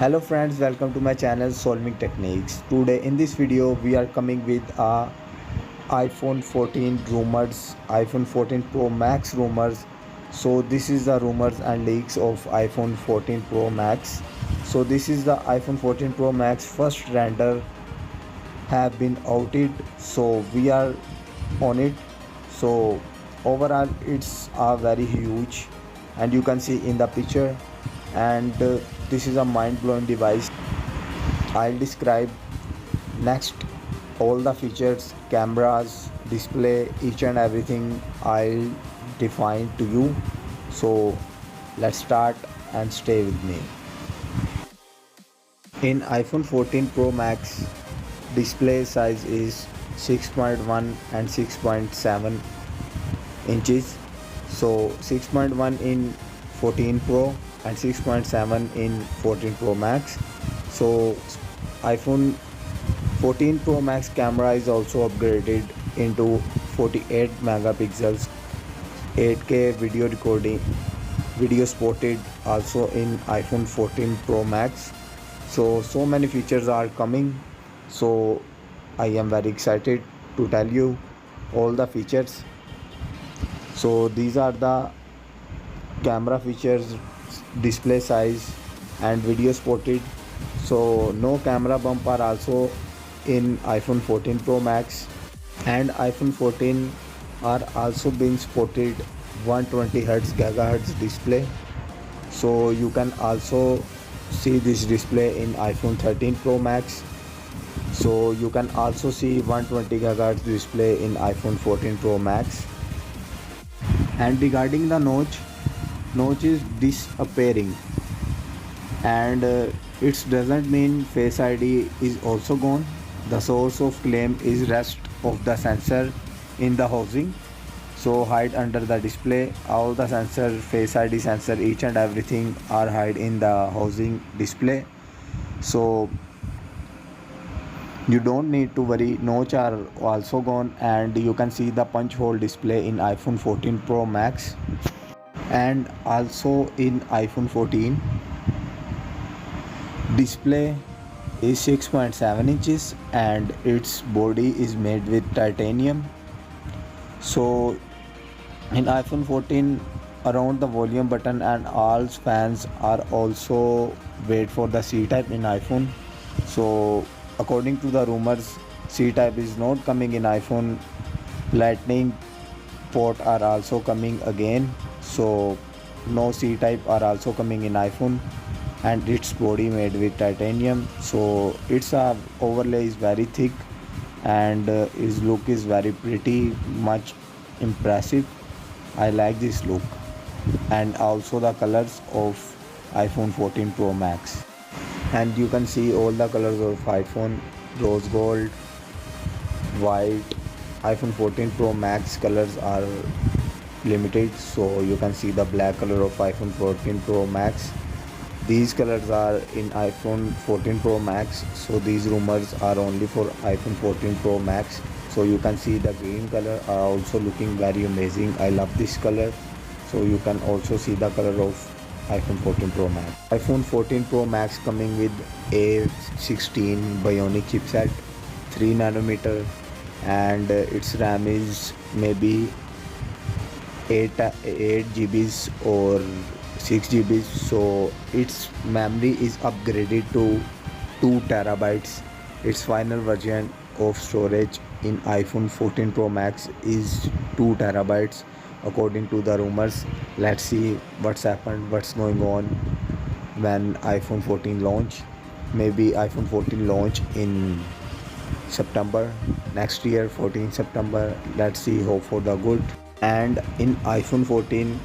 Hello friends, welcome to my channel Solving Techniques. Today in this video we are coming with a iPhone 14 rumors, iPhone 14 Pro Max rumors. So this is the rumors and leaks of iPhone 14 Pro Max. So this is the iPhone 14 Pro Max first render have been outed, so we are on it. So overall it's a very huge, and you can see in the picture, and this is a mind-blowing device. I'll describe next all the features, cameras, display, each and everything I'll define to you. So let's start and stay with me. In iPhone 14 Pro Max, display size is 6.1 and 6.7 inches. So 6.1 in 14 Pro and 6.7 in 14 Pro Max. So iPhone 14 Pro Max camera is also upgraded into 48 megapixels 8K video recording, video spotted also in iPhone 14 Pro Max. So many features are coming, so I am very excited to tell you all the features. So these are the camera features, display size and video spotted. So no camera bump are also in iPhone 14 Pro Max, and iPhone 14 are also being spotted 120 Hz gigahertz display. So you can also see this display in iPhone 13 Pro Max. So you can also see 120 gigahertz display in iPhone 14 Pro Max. And regarding the notch is disappearing, and it doesn't mean Face ID is also gone. The source of claim is rest of the sensor in the housing. So hide under the display. All the sensor, Face ID sensor, each and everything are hide in the housing display. So you don't need to worry, notch are also gone, and you can see the punch hole display in iPhone 14 Pro Max. And also in iPhone 14 display is 6.7 inches and its body is made with titanium. So in iPhone 14, around the volume button and all fans are also made for the C-type in iPhone. So according to the rumors, C-type is not coming in iPhone. Lightning port are also coming again. So no C-type are also coming in iPhone, and its body made with titanium. So its overlay is very thick, and its look is very pretty much impressive. I like this look, and also the colors of iPhone 14 Pro Max. And you can see all the colors of iPhone: rose gold, white. iPhone 14 Pro Max colors are limited, so you can see the black color of iPhone 14 Pro Max. These colors are in iPhone 14 Pro Max, so these rumors are only for iPhone 14 Pro Max. So you can see the green color are also looking very amazing. I love this color. So you can also see the color of iPhone 14 Pro Max. iPhone 14 Pro Max coming with A16 Bionic chipset, 3 nanometer, and its RAM is maybe 8 GBs or 6 GBs. So its memory is upgraded to 2 terabytes. Its final version of storage in iPhone 14 Pro Max is 2 terabytes according to the rumors. Let's see what's happened, what's going on when iPhone 14 launch. Maybe iPhone 14 launch in September next year, 14 September. Let's see, hope for the good. And in iPhone 14,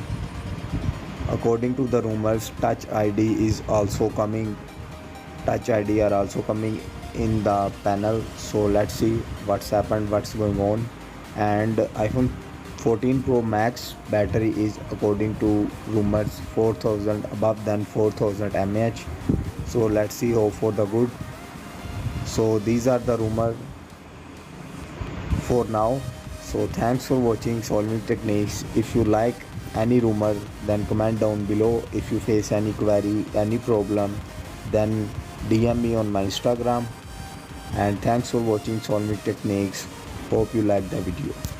according to the rumors, Touch ID is also coming. Touch ID are also coming in the panel. So let's see what's happened, what's going on. And iPhone 14 Pro Max battery is, according to rumors, 4000 above than 4000 mAh. So let's see, hope for the good. So these are the rumors for now. So thanks for watching Solving Techniques. If you like any rumor, then comment down below. If you face any query, any problem, then DM me on my Instagram. And thanks for watching Solmik Techniques. Hope you like the video.